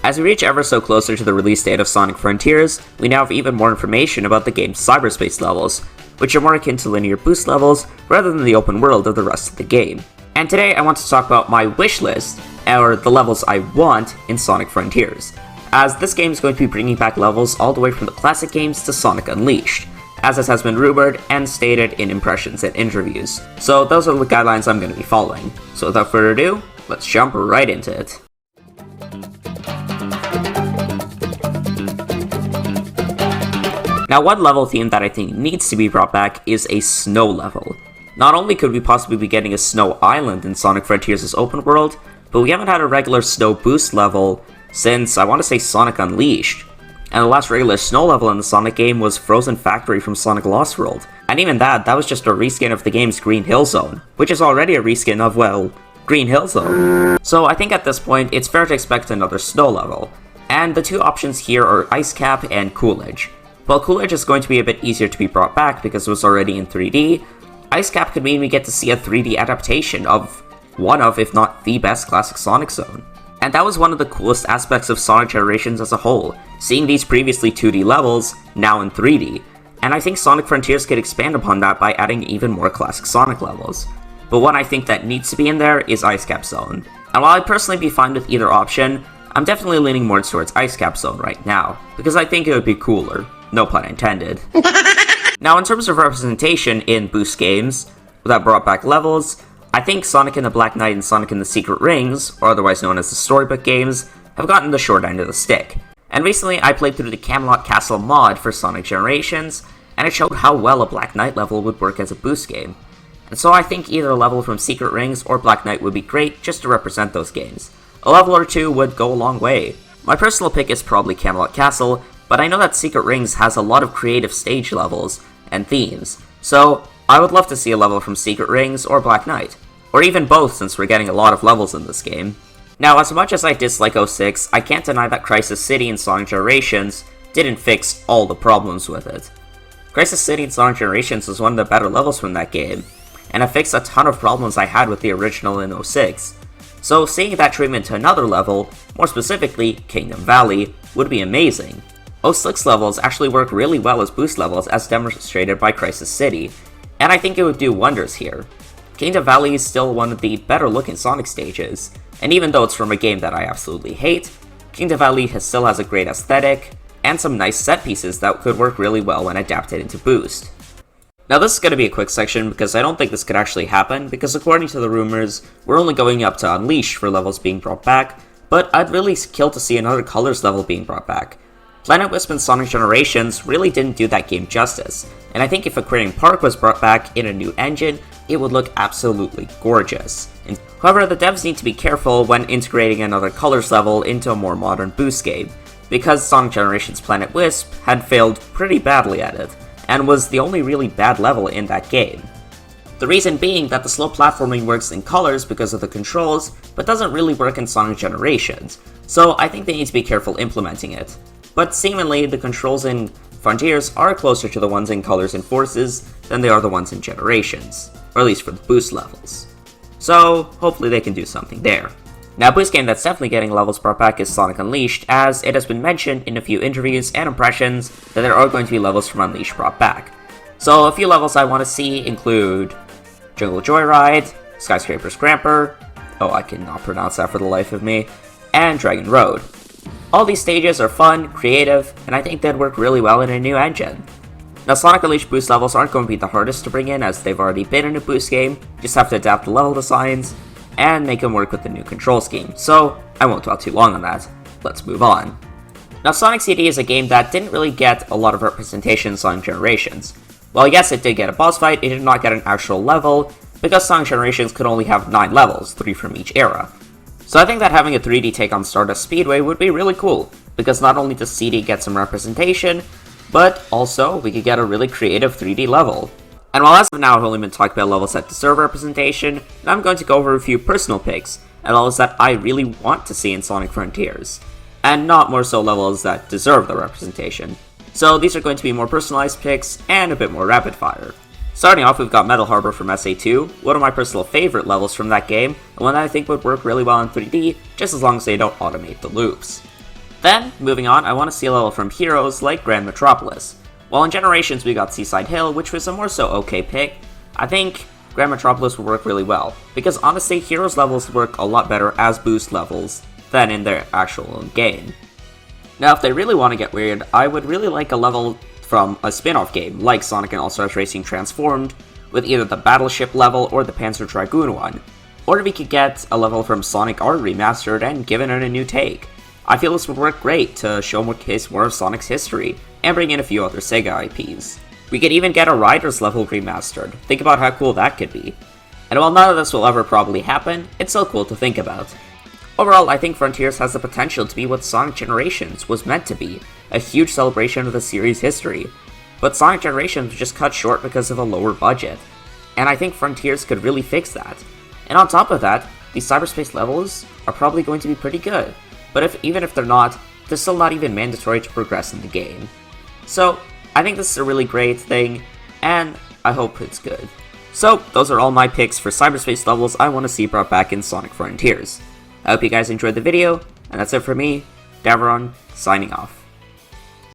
As we reach ever so closer to the release date of Sonic Frontiers, we now have even more information about the game's cyberspace levels, which are more akin to linear boost levels rather than the open world of the rest of the game. And today I want to talk about my wish list, or the levels I want in Sonic Frontiers, as this game is going to be bringing back levels all the way from the classic games to Sonic Unleashed, as this has been rumored and stated in impressions and interviews. So those are the guidelines I'm going to be following. So without further ado, let's jump right into it. Now, one level theme that I think needs to be brought back is a snow level. Not only could we possibly be getting a snow island in Sonic Frontiers' open world, but we haven't had a regular snow boost level since, I want to say, Sonic Unleashed. And the last regular snow level in the Sonic game was Frozen Factory from Sonic Lost World. And even that was just a reskin of the game's Green Hill Zone, which is already a reskin of, well, Green Hill Zone. So I think at this point, it's fair to expect another snow level. And the two options here are Ice Cap and Coolidge. While Coolidge is going to be a bit easier to be brought back because it was already in 3D, Ice Cap could mean we get to see a 3D adaptation of one of, if not the best classic Sonic Zone. And that was one of the coolest aspects of Sonic Generations as a whole, seeing these previously 2D levels, now in 3D. And I think Sonic Frontiers could expand upon that by adding even more classic Sonic levels. But one I think that needs to be in there is Ice Cap Zone. And while I'd personally be fine with either option, I'm definitely leaning more towards Ice Cap Zone right now, because I think it would be cooler. No pun intended. Now, in terms of representation in boost games that brought back levels, I think Sonic and the Black Knight and Sonic and the Secret Rings, or otherwise known as the Storybook games, have gotten the short end of the stick. And recently I played through the Camelot Castle mod for Sonic Generations, and it showed how well a Black Knight level would work as a boost game. And so I think either a level from Secret Rings or Black Knight would be great just to represent those games. A level or two would go a long way. My personal pick is probably Camelot Castle, but I know that Secret Rings has a lot of creative stage levels and themes, so I would love to see a level from Secret Rings or Black Knight, or even both since we're getting a lot of levels in this game. Now, as much as I dislike 06, I can't deny that Crisis City in Sonic Generations didn't fix all the problems with it. Crisis City in Sonic Generations was one of the better levels from that game, and it fixed a ton of problems I had with the original in 06. So seeing that treatment to another level, more specifically Kingdom Valley, would be amazing. 06 levels actually work really well as boost levels as demonstrated by Crisis City, and I think it would do wonders here. Kingdom Valley is still one of the better looking Sonic stages, and even though it's from a game that I absolutely hate, Kingdom Valley still has a great aesthetic, and some nice set pieces that could work really well when adapted into boost. Now this is going to be a quick section because I don't think this could actually happen, because according to the rumors, we're only going up to Unleashed for levels being brought back, but I'd really kill to see another Colors level being brought back. Planet Wisp and Sonic Generations really didn't do that game justice, and I think if Aquarium Park was brought back in a new engine, it would look absolutely gorgeous. However, the devs need to be careful when integrating another Colors level into a more modern boost game, because Sonic Generations Planet Wisp had failed pretty badly at it, and was the only really bad level in that game. The reason being that the slow platforming works in Colors because of the controls, but doesn't really work in Sonic Generations, so I think they need to be careful implementing it. But seemingly, the controls in Frontiers are closer to the ones in Colors and Forces than they are the ones in Generations, or at least for the boost levels. So, hopefully they can do something there. Now, a boost game that's definitely getting levels brought back is Sonic Unleashed, as it has been mentioned in a few interviews and impressions that there are going to be levels from Unleashed brought back. So, a few levels I want to see include Jungle Joyride, Skyscraper Scramper, oh, I cannot pronounce that for the life of me, and Dragon Road. All these stages are fun, creative, and I think they'd work really well in a new engine. Now, Sonic Unleashed boost levels aren't going to be the hardest to bring in as they've already been in a boost game, you just have to adapt the level designs, and make them work with the new control scheme, so I won't dwell too long on that. Let's move on. Now, Sonic CD is a game that didn't really get a lot of representation in Sonic Generations. While yes, it did get a boss fight, it did not get an actual level, because Sonic Generations could only have 9 levels, 3 from each era. So I think that having a 3D take on Stardust Speedway would be really cool, because not only does CD get some representation, but also we could get a really creative 3D level. And while as of now I've only been talking about levels that deserve representation, now I'm going to go over a few personal picks, and levels that I really want to see in Sonic Frontiers, and not more so levels that deserve the representation. So these are going to be more personalized picks, and a bit more rapid fire. Starting off, we've got Metal Harbor from SA2, one of my personal favorite levels from that game, and one that I think would work really well in 3D, just as long as they don't automate the loops. Then, moving on, I want to see a level from heroes like Grand Metropolis. While in Generations we got Seaside Hill, which was a more so okay pick, I think Grand Metropolis will work really well, because honestly, heroes levels work a lot better as boost levels than in their actual game. Now, if they really want to get weird, I would really like a level from a spin-off game, like Sonic and All-Stars Racing Transformed, with either the Battleship level or the Panzer Dragoon one. Or we could get a level from Sonic R Remastered and given it a new take. I feel this would work great to showcase more of Sonic's history, and bring in a few other Sega IPs. We could even get a Riders level remastered. Think about how cool that could be. And while none of this will ever probably happen, it's still cool to think about. Overall, I think Frontiers has the potential to be what Sonic Generations was meant to be, a huge celebration of the series' history. But Sonic Generations was just cut short because of a lower budget. And I think Frontiers could really fix that. And on top of that, these Cyberspace levels are probably going to be pretty good. But even if they're not, they're still not even mandatory to progress in the game. So, I think this is a really great thing, and I hope it's good. So, those are all my picks for Cyberspace levels I want to see brought back in Sonic Frontiers. I hope you guys enjoyed the video, and that's it for me, Davron, signing off.